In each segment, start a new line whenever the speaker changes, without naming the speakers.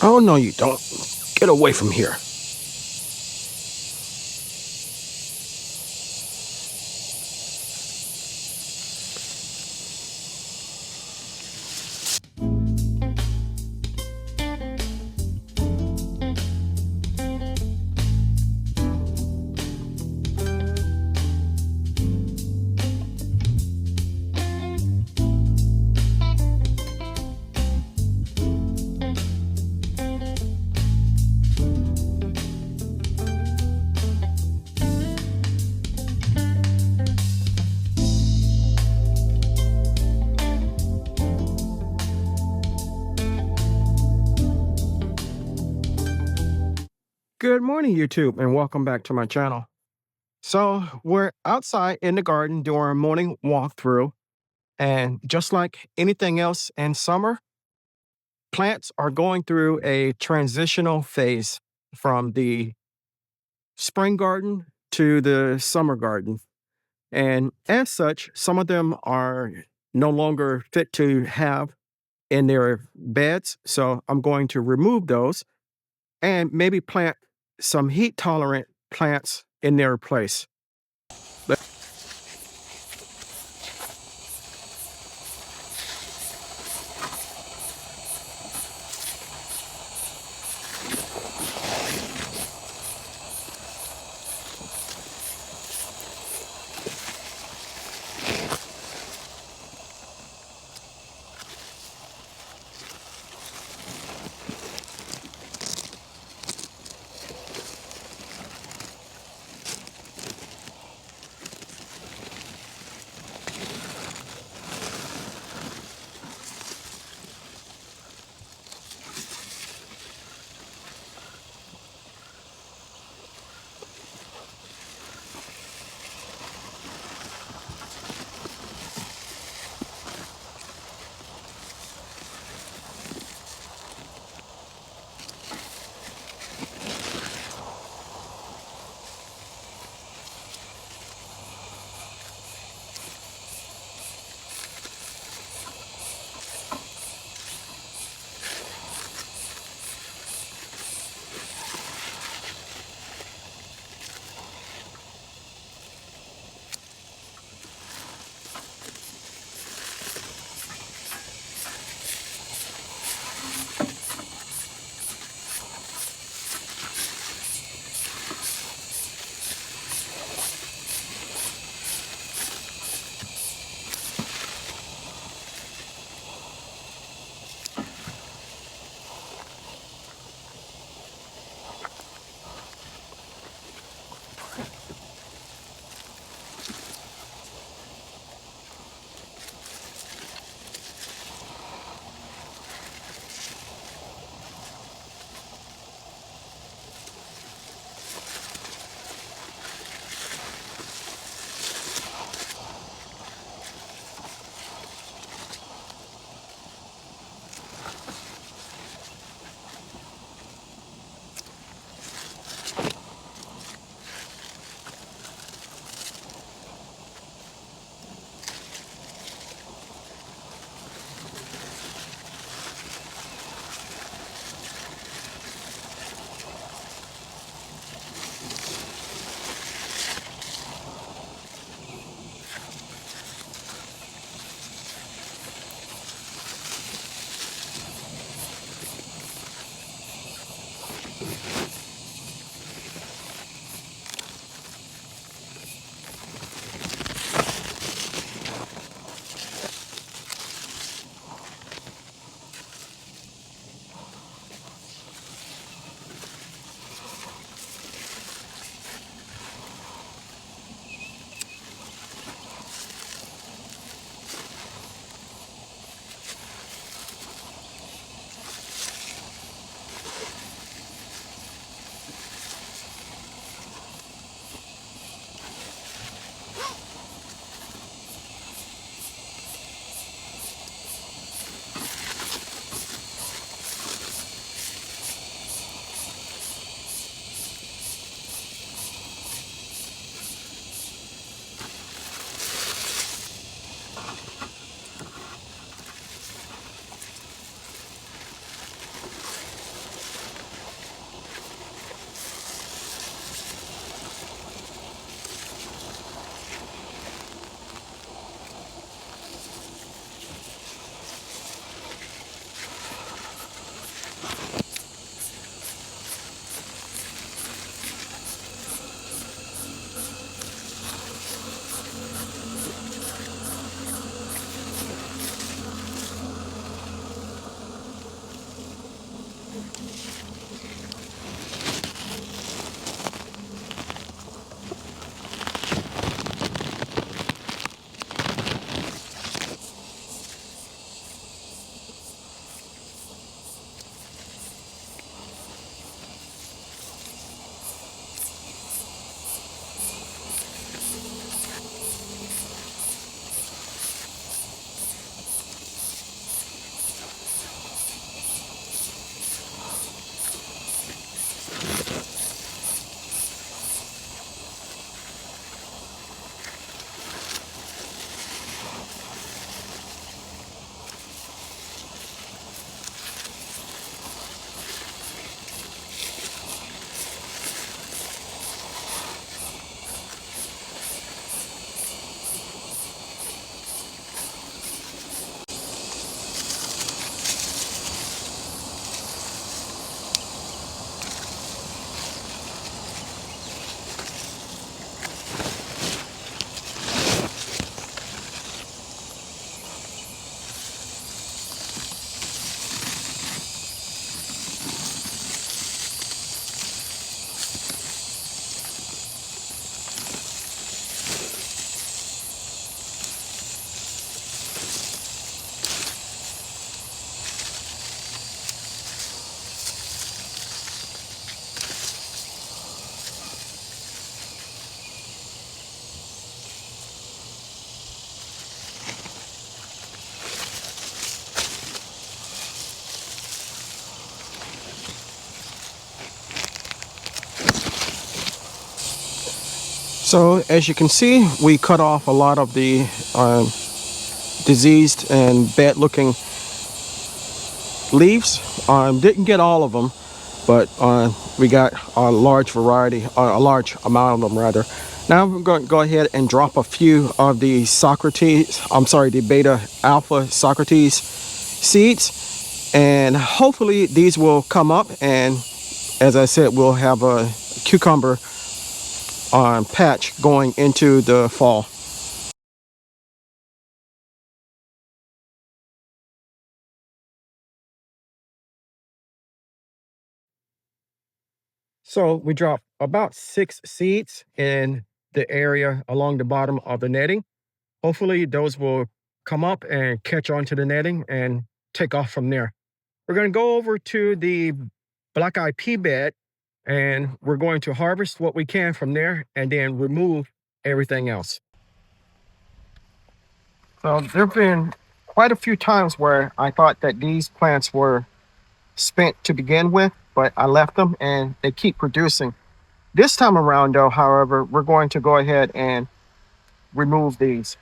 Oh, no, you don't. Get away from here. Good morning, YouTube, and welcome back to my channel. So, we're outside in the garden doing our morning walkthrough, and just like anything else in summer, plants are going through a transitional phase from the spring garden to the summer garden. And as such, some of them are no longer fit to have in their beds. So, I'm going to remove those and maybe plant some heat tolerant plants in their place. So as you can see, we cut off a lot of the diseased and bad looking leaves. Didn't get all of them, but we got a large variety, a large amount of them rather. Now I'm going to go ahead and drop a few of the the beta alpha Socrates seeds, and hopefully these will come up, and as I said, we'll have a cucumber patch going into the fall. So we dropped about 6 seeds in the area along the bottom of the netting. Hopefully those will come up and catch onto the netting and take off from there. We're going to go over to the black eye pea bed, and we're going to harvest what we can from there and then remove everything else. So there have been quite a few times where I thought that these plants were spent to begin with, but I left them and they keep producing. This time around, though, however, we're going to go ahead and remove these.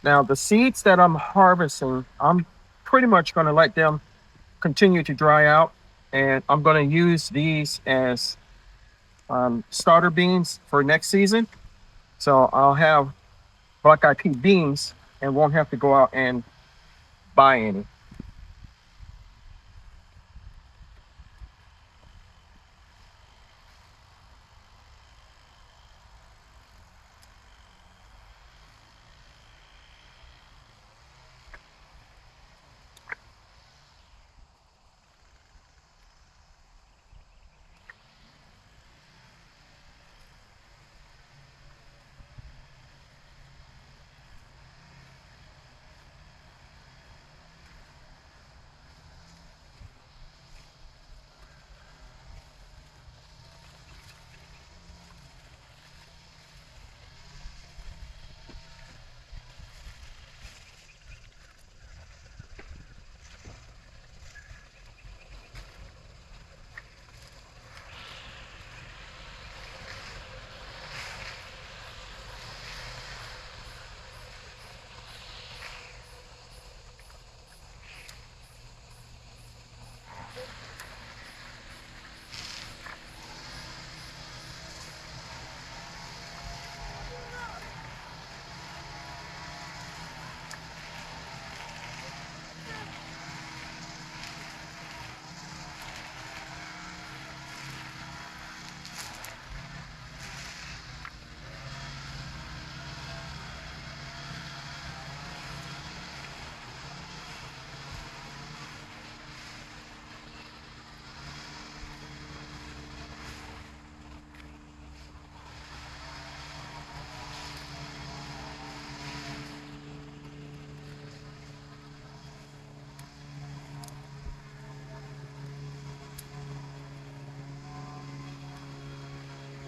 Now, the seeds that I'm harvesting, I'm pretty much going to let them continue to dry out, and I'm going to use these as starter beans for next season. So I'll have black eyed pea beans and won't have to go out and buy any.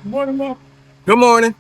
Good morning, Mom. Good morning.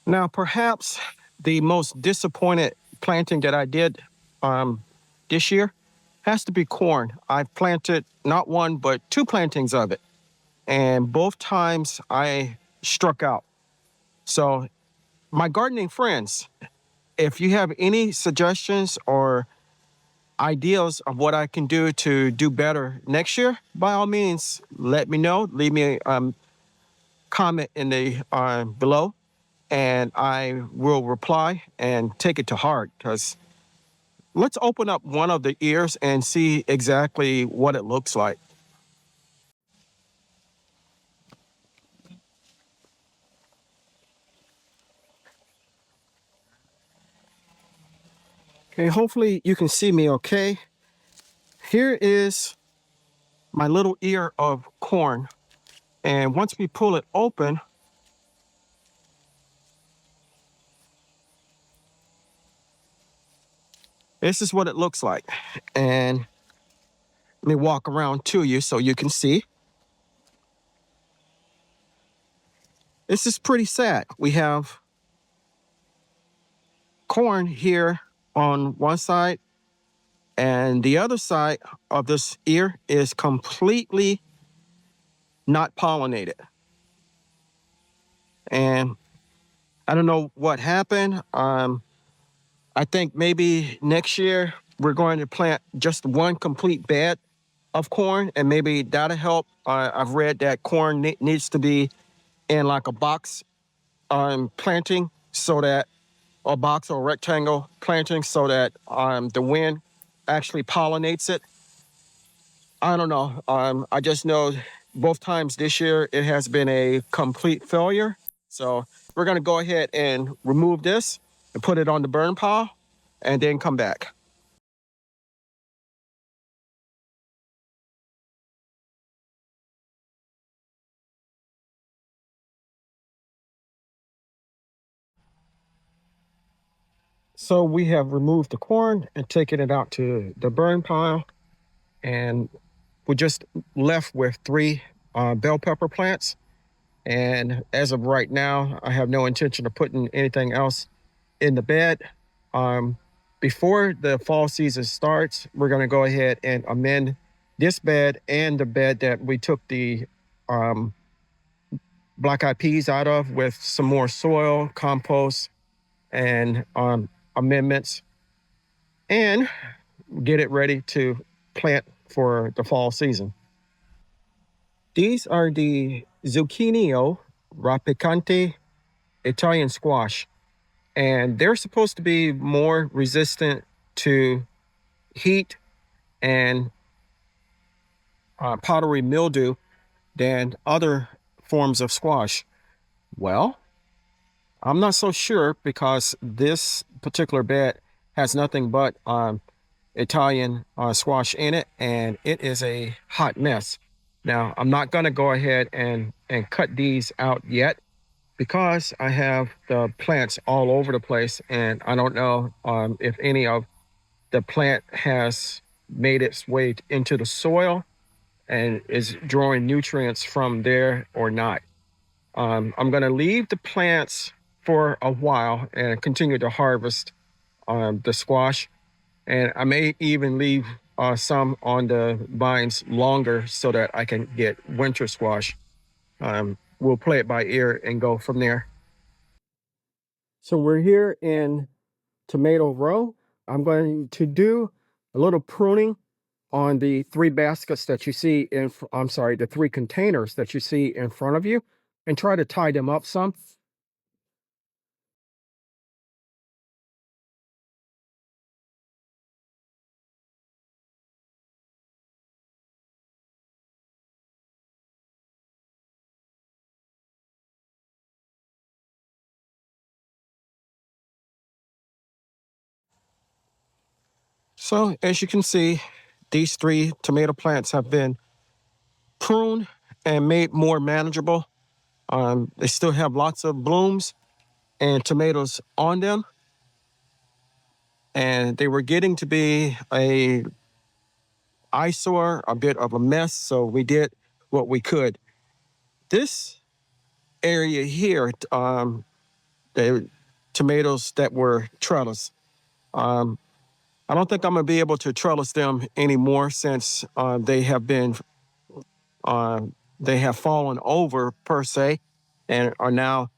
Now, perhaps the most disappointed planting that I did um, this year has to be corn. I've planted not one, but 2 plantings of it. And both times I struck out. So, my gardening friends, if you have any suggestions or ideas of what I can do to do better next year, by all means, let me know. Leave me a comment in the below, and I will reply and take it to heart because let's open up one of the ears and see exactly what it looks like. Okay, hopefully you can see me okay. Here is my little ear of corn. And once we pull it open, this is what it looks like. And let me walk around to you so you can see. This is pretty sad. We have corn here on one side, and the other side of this ear is completely not pollinated. And I don't know what happened. I think maybe next year we're going to plant just one complete bed of corn, and maybe that'll help. I've read that corn needs to be in like a box planting, so that a box or rectangle planting, so that the wind actually pollinates it. I don't know. I just know both times this year it has been a complete failure. So we're going to go ahead and remove this and put it on the burn pile and then come back. So we have removed the corn and taken it out to the burn pile, and we're just left with three bell pepper plants. And as of right now, I have no intention of putting anything else in the bed. Um, Before the fall season starts, we're going to go ahead and amend this bed and the bed that we took the um, black eyed peas out of with some more soil, compost, and amendments, and get it ready to plant for the fall season. These are the Zucchini rapicante Italian squash, and they're supposed to be more resistant to heat and powdery mildew than other forms of squash. Well, I'm not so sure, because this particular bed has nothing but Italian squash in it, and it is a hot mess. Now, I'm not going to go ahead and cut these out yet, because I have the plants all over the place, and I don't know if any of the plant has made its way into the soil and is drawing nutrients from there or not. I'm going to leave the plants for a while and continue to harvest the squash. And I may even leave some on the vines longer so that I can get winter squash. We'll play it by ear and go from there. So we're here in tomato row. I'm going to do a little pruning on the three baskets that you see I'm sorry, the three containers that you see in front of you, and try to tie them up some. So as you can see, these three tomato plants have been pruned and made more manageable. They still have lots of blooms and tomatoes on them, and they were getting to be a eyesore, a bit of a mess, so we did what we could. This area here, the tomatoes that were trellis, um, I don't think I'm gonna be able to trellis them anymore, since uh, they have fallen over per se, and are now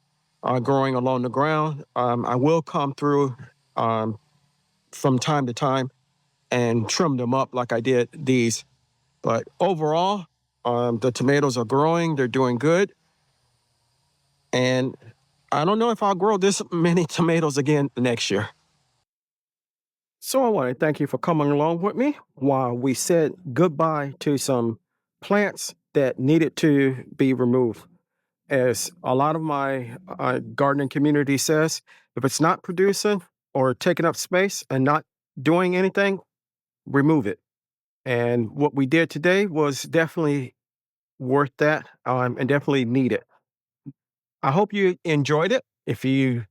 growing along the ground. I will come through from time to time and trim them up like I did these. But overall, the tomatoes are growing, they're doing good. And I don't know if I'll grow this many tomatoes again next year. So I want to thank you for coming along with me while we said goodbye to some plants that needed to be removed. As a lot of my gardening community says, if it's not producing or taking up space and not doing anything, remove it. And what we did today was definitely worth that and definitely needed. I hope you enjoyed it. If you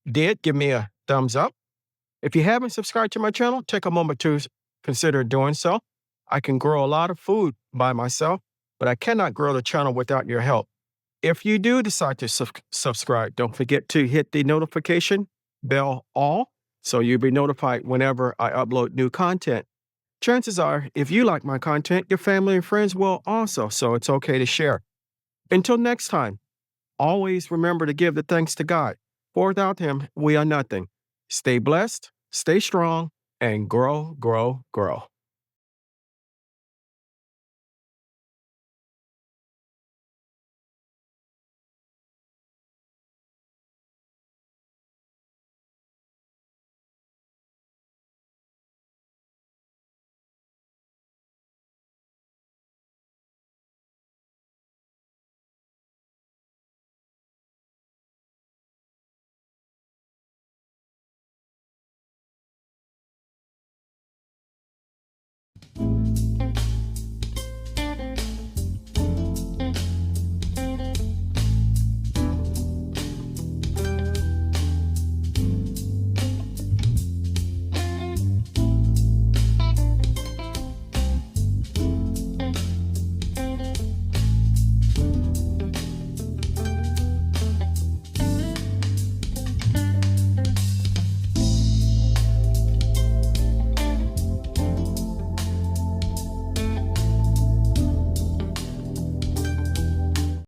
did, give me a thumbs up. If you haven't subscribed to my channel, take a moment to consider doing so. I can grow a lot of food by myself, but I cannot grow the channel without your help. If you do decide to subscribe, don't forget to hit the notification bell all so you'll be notified whenever I upload new content. Chances are, if you like my content, your family and friends will also, so it's okay to share. Until next time, always remember to give the thanks to God, for without Him, we are nothing. Stay blessed, stay strong, and grow, grow, grow.